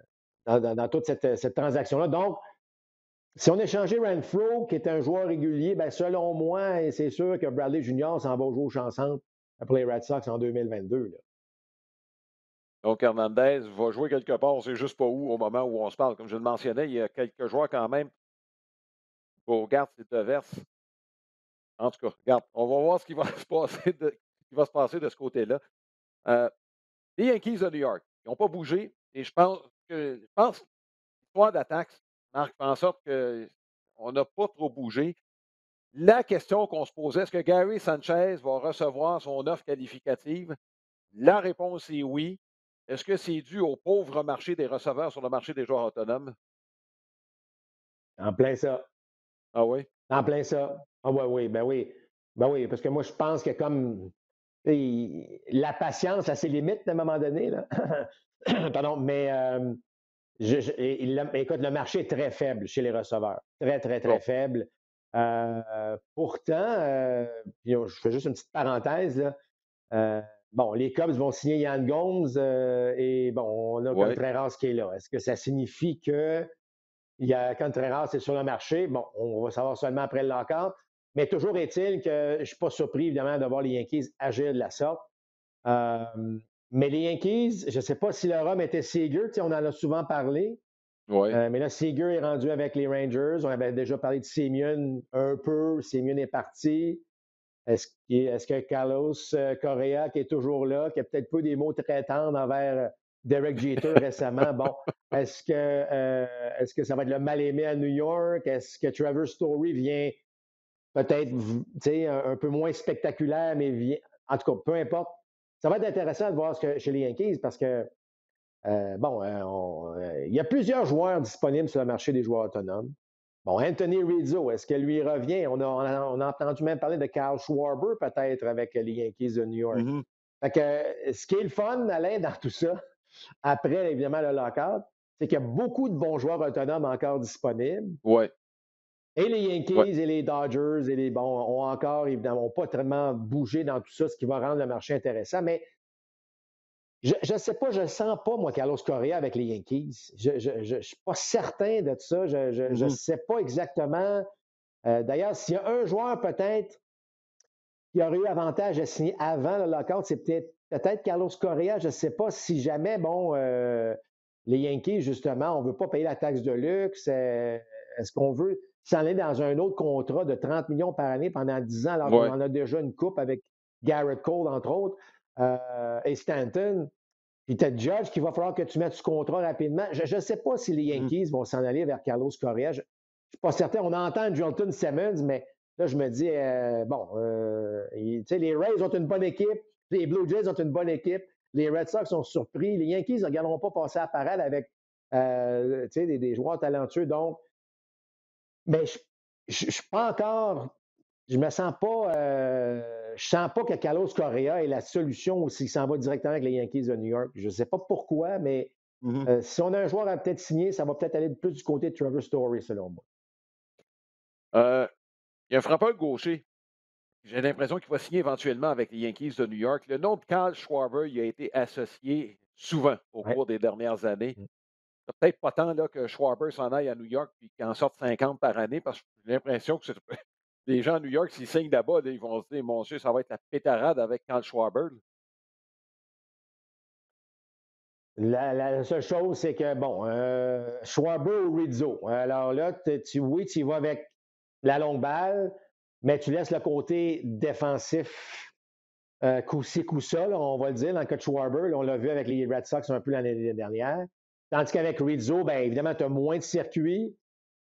dans toute cette transaction-là. Donc, si on échangeait Renfro, qui est un joueur régulier, ben selon moi, et c'est sûr que Bradley Junior s'en va jouer au champ-centre pour les Red Sox en 2022. Là. Donc, Hernandez va jouer quelque part, c'est juste pas où au moment où on se parle. Comme je le mentionnais, il y a quelques joueurs quand même. Regarde, c'est de verse. En tout cas, regarde, on va voir ce qui va se passer de ce côté-là. Euh, les Yankees de New York, ils n'ont pas bougé. Et je pense que l'histoire d'attaque, Marc, fait en sorte qu'on n'a pas trop bougé. La question qu'on se posait, est-ce que Gary Sanchez va recevoir son offre qualificative? La réponse est oui. Est-ce que c'est dû au pauvre marché des receveurs sur le marché des joueurs autonomes? En plein ça. Ah oui? En plein ça. Ah ouais, oui, ben oui. Ben oui, parce que moi, je pense que comme la patience a ses limites à un moment donné. Là. Pardon, mais écoute, le marché est très faible chez les receveurs. Très, très, très Bon, faible. Pourtant, puis je fais juste une petite parenthèse, là. Euh, bon, les Cubs vont signer Yann Gomes et bon, on a oui. Contreras qui est là. Est-ce que ça signifie que il y a Contreras est sur le marché? Bon, on va savoir seulement après le lockout. Mais toujours est-il que je ne suis pas surpris, évidemment, de voir les Yankees agir de la sorte. Euh, mais les Yankees, je ne sais pas si leur homme était Seager, on en a souvent parlé. Oui. Mais là, Seager est rendu avec les Rangers. On avait déjà parlé de Semien un peu. Semien est parti. Est-ce que Carlos Correa, qui est toujours là, qui a peut-être peu des mots très tendres envers Derek Jeter récemment, bon, est-ce que ça va être le mal-aimé à New York? Est-ce que Trevor Story vient peut-être un peu moins spectaculaire, mais vient. En tout cas, peu importe. Ça va être intéressant de voir ce que chez les Yankees parce que, bon, il y a plusieurs joueurs disponibles sur le marché des joueurs autonomes. Bon, Anthony Rizzo, est-ce que lui revient? On a entendu même parler de Kyle Schwarber, peut-être, avec les Yankees de New York. Mhm. Fait que, ce qui est le fun, Alain, dans tout ça, après, évidemment, le lockout, c'est qu'il y a beaucoup de bons joueurs autonomes encore disponibles. Oui. Et les Oui. Yankees et les Dodgers et les bons ont encore, évidemment, n'ont pas tellement bougé dans tout ça, ce qui va rendre le marché intéressant. Mais je ne sais pas, je ne sens pas, moi, Carlos Correa avec les Yankees. Je ne suis pas certain de ça. Je ne Mhm. sais pas exactement. D'ailleurs, s'il y a un joueur peut-être qui aurait eu avantage à signer avant le lockout, c'est peut-être Carlos Correa. Je ne sais pas si jamais, bon, les Yankees, justement, on ne veut pas payer la taxe de luxe. Est-ce qu'on veut s'en aller dans un autre contrat de 30 millions par année pendant 10 ans, alors qu'on Oui. en a déjà une coupe avec Garrett Cole, entre autres, et Stanton? Puis tu as Judge qu'il va falloir que tu mettes ce contrat rapidement. Je ne sais pas si les Mhm. Yankees vont s'en aller vers Carlos Correa. Je suis pas certain. On entend Jordan Simmons, mais là, je me dis, bon, tu sais, les Rays ont une bonne équipe, les Blue Jays ont une bonne équipe, les Red Sox sont surpris, les Yankees ne regarderont pas passer à la parade avec tu sais, des joueurs talentueux. Donc, mais je suis pas encore, je me sens pas, je sens pas que Carlos Correa est la solution s'il s'en va directement avec les Yankees de New York. Je ne sais pas pourquoi, mais Mhm. si on a un joueur à peut-être signer, ça va peut-être aller plus du côté de Trevor Story, selon moi. Euh, il y a un frappeur gaucher. J'ai l'impression qu'il va signer éventuellement avec les Yankees de New York. Le nom de Kyle Schwarber il a été associé souvent au Ouais. cours des dernières années. Peut-être pas tant là, que Schwarber s'en aille à New York et qu'il en sorte 50 par année, parce que j'ai l'impression que les gens à New York, s'ils signent là-bas, là, ils vont se dire, mon Dieu, ça va être la pétarade avec Kyle Schwarber. La seule chose, c'est que, bon, Schwarber ou Rizzo. Alors là, oui, tu y vas avec la longue balle, mais tu laisses le côté défensif coup-ci, coup-ça, là, on va le dire, dans le cas de Schwarber. Là, on l'a vu avec les Red Sox un peu l'année dernière. Tandis qu'avec Rizzo, bien évidemment, tu as moins de circuit,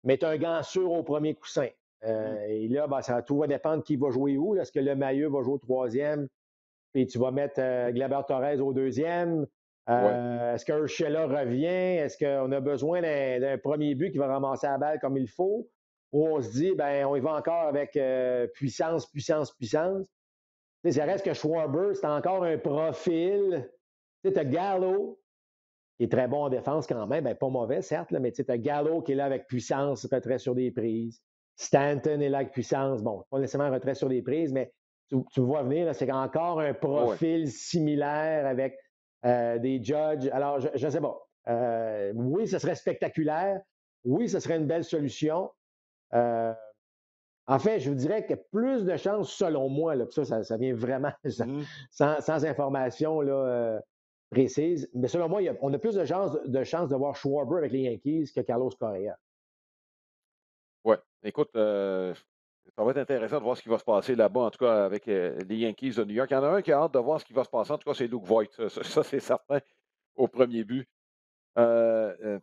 mais tu as un gant sûr au premier coussin. Mhm. Et là, ben, tout va dépendre qui va jouer où. Est-ce que le Maillot va jouer au troisième? Puis tu vas mettre Glaber Torres au deuxième. Ouais, Est-ce que Urshela revient? Est-ce qu'on a besoin d'un premier but qui va ramasser la balle comme il faut? Ou on se dit, ben, on y va encore avec puissance, puissance, puissance? Tu sais, ça reste que Schwarber, c'est encore un profil. Tu sais, as Gallo, qui est très bon en défense quand même, ben, pas mauvais, certes, là, mais tu as Gallo qui est là avec puissance, retrait sur des prises. Stanton est là avec puissance. Bon, pas nécessairement retrait sur des prises, mais tu vois venir, c'est encore un ouais. profil similaire avec des judges. Alors, je ne sais pas. Oui, ce serait spectaculaire. Oui, ce serait une belle solution. Euh, En fait, je vous dirais que plus de chances, selon moi, là, puis ça vient vraiment Mhm. sans information là, précise, mais selon moi, on a plus de chances de voir Schwarber avec les Yankees que Carlos Correa. Ouais. Écoute, ça va être intéressant de voir ce qui va se passer là-bas, en tout cas avec les Yankees de New York. Il y en a un qui a hâte de voir ce qui va se passer, en tout cas, c'est Luke Voigt. Ça, c'est certain, au premier but. Euh, euh,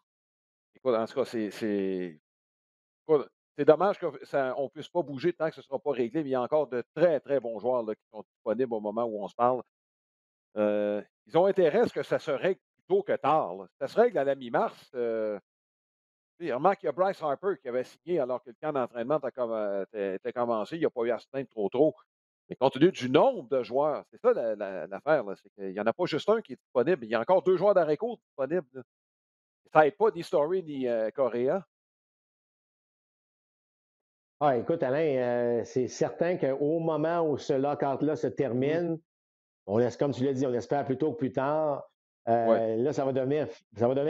écoute, en tout cas, écoute, c'est dommage qu'on ne puisse pas bouger tant que ce ne sera pas réglé, mais il y a encore de très, très bons joueurs là, qui sont disponibles au moment où on se parle. Ils ont intérêt à ce que ça se règle plus tôt que tard, là. Ça se règle à la mi-mars. Tu sais, remarque, il y a Bryce Harper qui avait signé alors que le camp d'entraînement était commencé. Il n'a pas eu à se plaindre trop trop. Mais compte tenu du nombre de joueurs, c'est ça l'affaire, là, c'est qu'il n'y en a pas juste un qui est disponible. Il y a encore deux joueurs d'arrêt court disponibles, là. Ça n'aide pas ni Story ni Correa. Ah, écoute, Alain, c'est certain qu'au moment où ce lockout-là se Mhm. termine, comme tu l'as dit, on espère plus tôt que plus tard. Ouais, Là, ça va devenir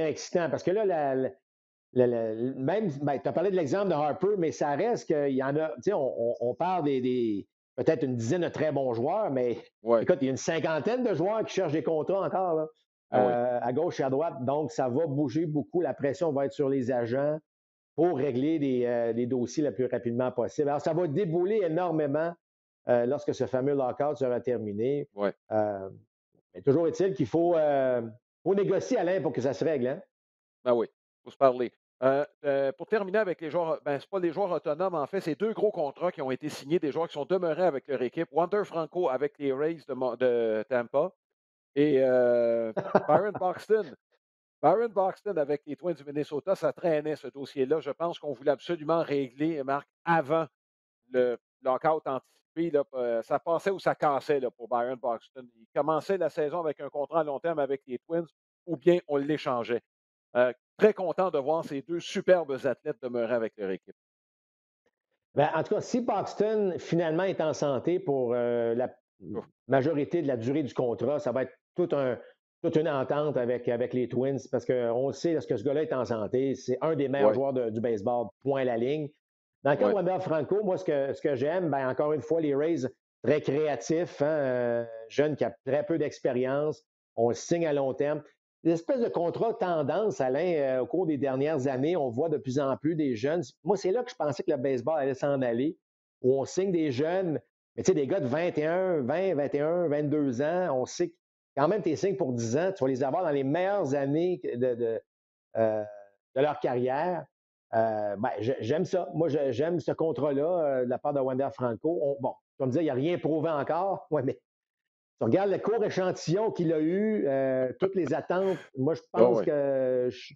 excitant parce que là, même, ben, tu as parlé de l'exemple de Harper, mais ça reste qu'il y en a, tu sais, on parle peut-être une dizaine de très bons joueurs, mais ouais, écoute, il y a une cinquantaine de joueurs qui cherchent des contrats encore, là, ah oui, à gauche et à droite. Donc, ça va bouger beaucoup. La pression va être sur les agents pour régler des dossiers le plus rapidement possible. Alors, ça va débouler énormément lorsque ce fameux lockout sera terminé. ouais, Euh, mais toujours est-il qu'il faut négocier, Alain, pour que ça se règle. Hein? ah oui, il faut se parler. Pour terminer avec les joueurs, ben, c'est pas les joueurs autonomes, en fait, c'est deux gros contrats qui ont été signés, des joueurs qui sont demeurés avec leur équipe. Wander Franco avec les Rays de Tampa et Byron Buxton. Byron Buxton avec les Twins du Minnesota, ça traînait ce dossier-là. Je pense qu'on voulait absolument régler, Marc, avant le lockout anticipé. Là, ça passait ou ça cassait là, pour Byron Buxton. Il commençait la saison avec un contrat à long terme avec les Twins ou bien on l'échangeait. Très content de voir ces deux superbes athlètes demeurer avec leur équipe. Ben, en tout cas, si Paxton finalement est en santé pour la Ouf, majorité de la durée du contrat, ça va être toute une entente avec les Twins parce qu'on le sait, lorsque ce gars-là est en santé, c'est un des meilleurs ouais, joueurs du baseball, point à la ligne. Dans le cas de ouais. Wander Franco, moi, ce que j'aime, ben, encore une fois, les Rays, très créatifs, hein, jeune qui a très peu d'expérience, on le signe à long terme. Des espèces de contrats tendance, Alain, au cours des dernières années, on voit de plus en plus des jeunes. Moi, c'est là que je pensais que le baseball allait s'en aller, où on signe des jeunes, mais tu sais, des gars de 21, 20, 21, 22 ans, on sait que quand même, tes signes pour 10 ans, tu vas les avoir dans les meilleures années euh, de leur carrière. Ben, j'aime ça. Moi, j'aime ce contrat-là de la part de Wander Franco. Bon, tu vas me dire, il n'y a rien prouvé encore. Oui, mais tu regardes le court échantillon qu'il a eu, toutes les attentes. Moi, je Ah pense ouais. que je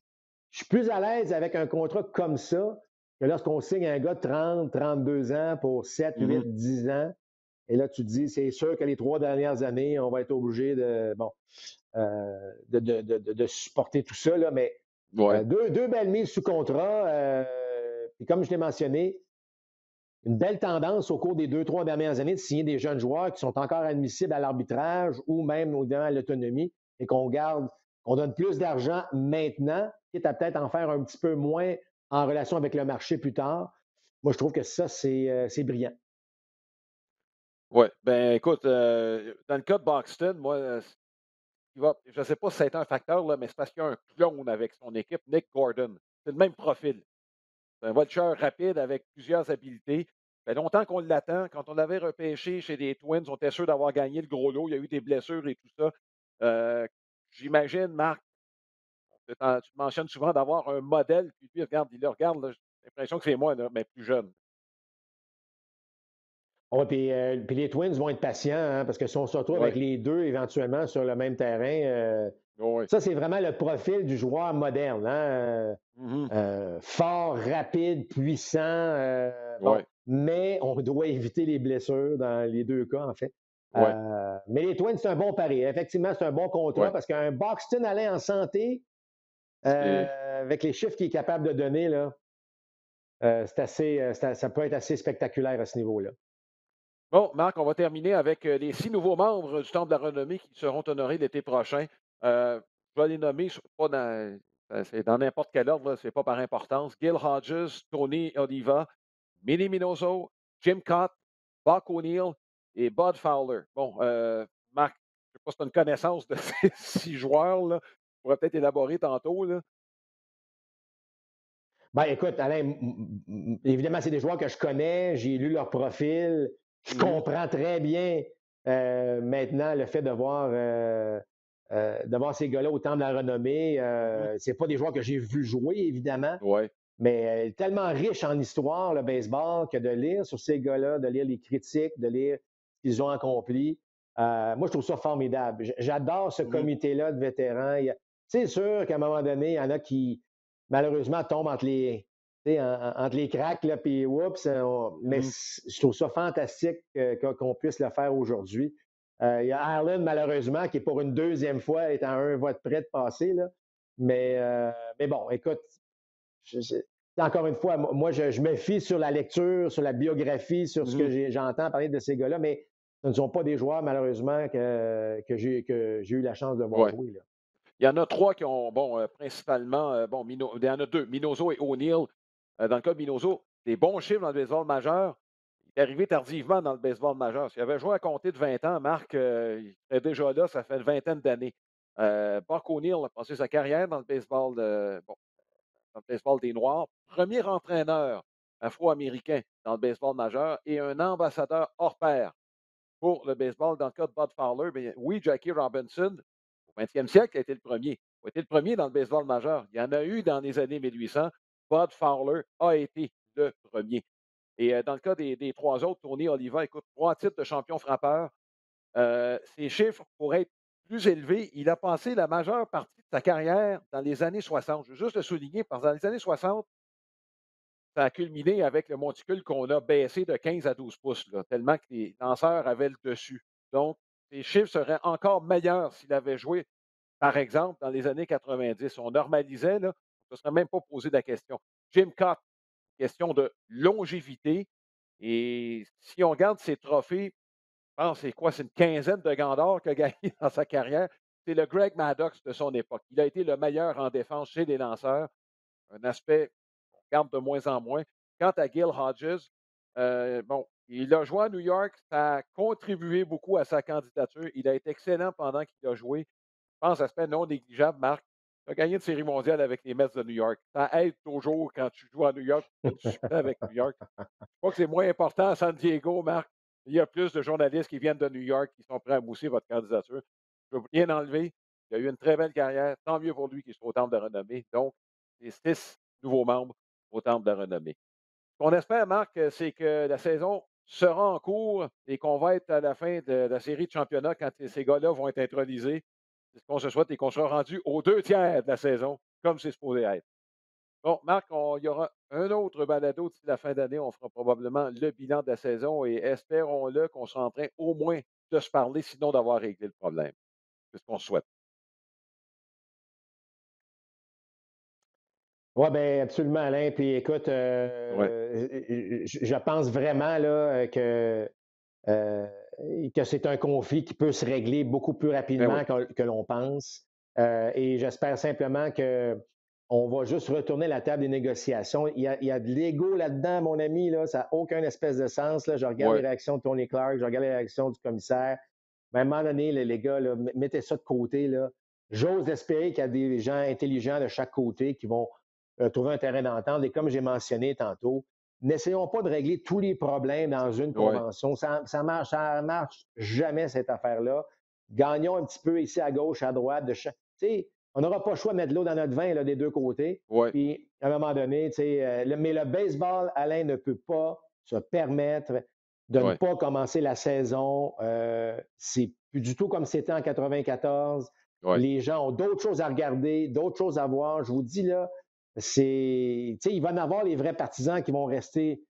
suis plus à l'aise avec un contrat comme ça que lorsqu'on signe un gars de 30, 32 ans pour 7, Mhm. 8, 10 ans. Et là, tu te dis, c'est sûr que les 3 dernières années, on va être obligé de supporter tout ça. Là, mais Ouais. deux belles mises sous contrat. Puis comme je l'ai mentionné, une belle tendance au cours des 2, 3 dernières années de signer des jeunes joueurs qui sont encore admissibles à l'arbitrage ou même évidemment à l'autonomie et qu'on garde, qu'on donne plus d'argent maintenant, quitte à peut-être en faire un petit peu moins en relation avec le marché plus tard. Moi, je trouve que ça, c'est brillant. Ouais. Ben, écoute, dans le cas de Buxton, moi, je ne sais pas si ça a été un facteur, là, mais c'est parce qu'il y a un clone avec son équipe, Nick Gordon. C'est le même profil. C'est un voltigeur rapide avec plusieurs habiletés. Ça fait longtemps qu'on l'attend. Quand on l'avait repêché chez les Twins, on était sûr d'avoir gagné le gros lot. Il y a eu des blessures et tout ça. Euh, J'imagine, Marc, tu mentionnes souvent d'avoir un modèle, puis lui, regarde, il le regarde, là, j'ai l'impression que c'est moi, là, mais plus jeune. Ouais, puis les Twins vont être patients hein, parce que si on se retrouve avec Oui, les deux éventuellement sur le même terrain, oui. ça, c'est vraiment le profil du joueur moderne. Hein? Mhm. Fort, rapide, puissant. Bon, Oui, mais on doit éviter les blessures dans les deux cas, en fait. oui, Mais les Twins, c'est un bon pari. Effectivement, c'est un bon contrat oui. parce qu'un Buxton aller en santé, C'est avec les chiffres qu'il est capable de donner, là, c'est assez, ça peut être assez spectaculaire à ce niveau-là. bon, Marc, on va terminer avec les 6 nouveaux membres du Temple de la Renommée qui seront honorés l'été prochain. Je vais les nommer, pas dans, c'est dans n'importe quel ordre, ce n'est pas par importance. Gil Hodges, Tony Oliva, Minnie Minoso, Jim Cott, Buck O'Neill et Bud Fowler. Bon, Marc, je ne sais pas si tu as une connaissance de ces 6 joueurs-là. Tu pourrais peut-être élaborer tantôt. Là. Ben, écoute, Alain, évidemment, c'est des joueurs que je connais, j'ai lu leur profil, je Mhm, comprends très bien maintenant le fait de voir ces gars-là au temps de la renommée. mhm. C'est pas des joueurs que j'ai vu jouer, évidemment, Ouais. mais tellement riche en histoire, le baseball, que de lire sur ces gars-là, de lire les critiques, de lire ce qu'ils ont accompli. Moi, je trouve ça formidable. J'adore ce Mhm, comité-là de vétérans. C'est sûr qu'à un moment donné, il y en a qui, malheureusement, tombent entre les cracks, là, puis oups, mais mhm, je trouve ça fantastique qu'on puisse le faire aujourd'hui. Il y a Allen, malheureusement, qui, pour une deuxième fois, est à un vote près de passer. Là. Mais bon, écoute, je- encore une fois, moi, je me fie sur la lecture, sur la biographie, sur ce que mhm. j'entends parler de ces gars-là, mais ce ne sont pas des joueurs, malheureusement, que j'ai eu la chance de voir Ouais. jouer. Là. Il y en a 3 qui ont, bon, principalement, bon, il y en a 2, Minoso et O'Neill. Dans le cas de Minoso, des bons chiffres dans le baseball majeur. Il est arrivé tardivement dans le baseball majeur. S'il avait joué à compter de 20 ans, Marc, il est déjà là, ça fait une vingtaine d'années. Buck O'Neill a passé sa carrière dans le baseball, bon, dans le baseball des Noirs. Premier entraîneur afro-américain dans le baseball majeur et un ambassadeur hors pair pour le baseball. Dans le cas de Bud Fowler, bien, oui, Jackie Robinson, au 20e siècle, a été le premier. Il a été le premier dans le baseball majeur. Il y en a eu dans les années 1800. Bud Fowler a été le premier. Et dans le cas des 3 autres, Tony Oliva, écoute, 3 titres de champion frappeur. Ses chiffres pourraient être plus élevés. Il a passé la majeure partie de sa carrière dans les années 60. Je veux juste le souligner, parce que dans les années 60, ça a culminé avec le monticule qu'on a baissé de 15 à 12 pouces, là, tellement que les lanceurs avaient le dessus. Donc, ses chiffres seraient encore meilleurs s'il avait joué, par exemple, dans les années 90. On normalisait, là, on ne se serait même pas posé la question. Jim Cott, question de longévité. Et si on regarde ses trophées, je pense c'est quoi? C'est une quinzaine de gants d'or qu'il a gagné dans sa carrière. C'est le Greg Maddox de son époque. Il a été le meilleur en défense chez les lanceurs. Un aspect qu'on regarde de moins en moins. Quant à Gil Hodges, bon, il a joué à New York, ça a contribué beaucoup à sa candidature. Il a été excellent pendant qu'il a joué. Je pense, aspect non négligeable, Marc. Tu as gagné une série mondiale avec les Mets de New York. Ça aide toujours quand tu joues à New York, tu as du succès avec New York. Je crois que c'est moins important à San Diego, Marc. Il y a plus de journalistes qui viennent de New York qui sont prêts à mousser votre candidature. Je ne veux rien enlever. Il a eu une très belle carrière. Tant mieux pour lui qu'il soit au temple de renommée. Donc, les 6 nouveaux membres au Temple de la Renommée. Ce qu'on espère, Marc, c'est que la saison sera en cours et qu'on va être à la fin de la série de championnat quand ces gars-là vont être intronisés. C'est ce qu'on se souhaite et qu'on sera rendu aux 2 tiers de la saison, comme c'est supposé être. Bon, Marc, il y aura un autre balado d'ici la fin d'année. On fera probablement le bilan de la saison et espérons-le qu'on sera en train au moins de se parler, sinon d'avoir réglé le problème. C'est ce qu'on souhaite. Oui, bien, absolument, Alain. Puis écoute, Oui, je pense vraiment là, euh, que c'est un conflit qui peut se régler beaucoup plus ben oui, rapidement que l'on pense. Et j'espère simplement que on va juste retourner à la table des négociations. Il y a de l'ego là-dedans, mon ami, là, ça n'a aucun espèce de sens. Là. Je regarde oui, les réactions de Tony Clark, je regarde les réactions du commissaire. Mais à un moment donné, les gars, là, mettez ça de côté. Là. J'ose espérer qu'il y a des gens intelligents de chaque côté qui vont trouver un terrain d'entente. Et comme j'ai mentionné tantôt, n'essayons pas de régler tous les problèmes dans une oui, convention. Ça marche jamais, cette affaire-là. Gagnons un petit peu ici à gauche, à droite. On n'aura pas le choix de mettre de l'eau dans notre vin là, des deux côtés. oui, Puis, à un moment donné, mais le baseball, Alain, ne peut pas se permettre de ne oui, pas commencer la saison. C'est plus du tout comme c'était en 94. oui, Les gens ont d'autres choses à regarder, d'autres choses à voir. Je vous dis, là, il va y en avoir les vrais partisans qui vont rester.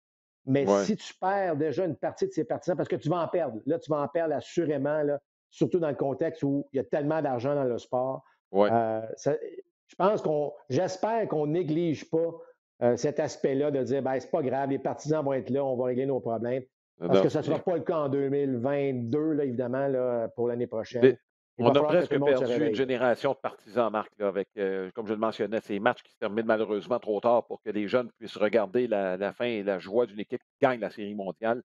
Mais oui, si tu perds déjà une partie de ces partisans, parce que tu vas en perdre, là, tu vas en perdre assurément, là, surtout dans le contexte où il y a tellement d'argent dans le sport. oui. Je pense j'espère qu'on ne néglige pas cet aspect-là de dire, ben, c'est pas grave, les partisans vont être là, on va régler nos problèmes. Parce Non, que ça ne sera pas le cas en 2022, là, évidemment, là, pour l'année prochaine. des- Il on va a falloir que tout presque le monde se perdu une réveille. Là. génération de partisans, Marc, là, avec, comme je le mentionnais, ces matchs qui se terminent malheureusement trop tard pour que les jeunes puissent regarder la fin et la joie d'une équipe qui gagne la Série mondiale.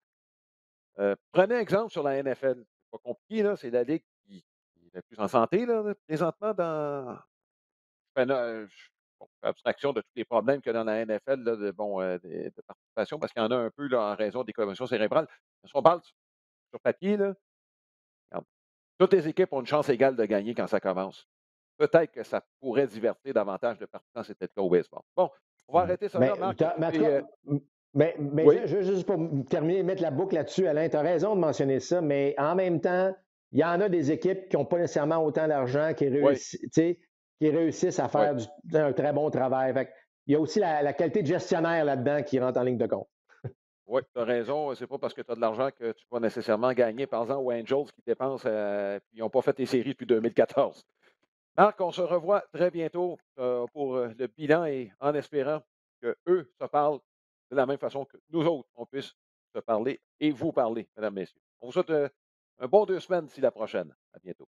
Prenez exemple sur la NFL. C'est pas compliqué, là, c'est la ligue qui est la plus en santé là, présentement dans je fais bon, je fais abstraction de tous les problèmes qu'il y a dans la NFL là, de participation parce qu'il y en a un peu là, en raison des commotions cérébrales. Si on parle sur papier, là, regarde, toutes les équipes ont une chance égale de gagner quand ça commence. Peut-être que ça pourrait divertir davantage de partisans, c'était le cas au baseball. Bon, on va arrêter ça là, Marc. Mais en tout Écoutez, cas, mais oui, juste pour terminer, mettre la boucle là-dessus, Alain, tu as raison de mentionner ça, mais en même temps, il y en a des équipes qui n'ont pas nécessairement autant d'argent oui, qui réussissent à oui. faire un très bon travail. Il y a aussi la qualité de gestionnaire là-dedans qui rentre en ligne de compte. Oui, tu as raison. C'est pas parce que tu as de l'argent que tu vas nécessairement gagner. Par exemple, aux Angels qui dépensent, puis ils n'ont pas fait les séries depuis 2014. Marc, on se revoit très bientôt pour le bilan et en espérant qu'eux se parlent de la même façon que nous autres, on puisse se parler et vous parler, mesdames, messieurs. On vous souhaite un bon 2 semaines d'ici la prochaine. À bientôt.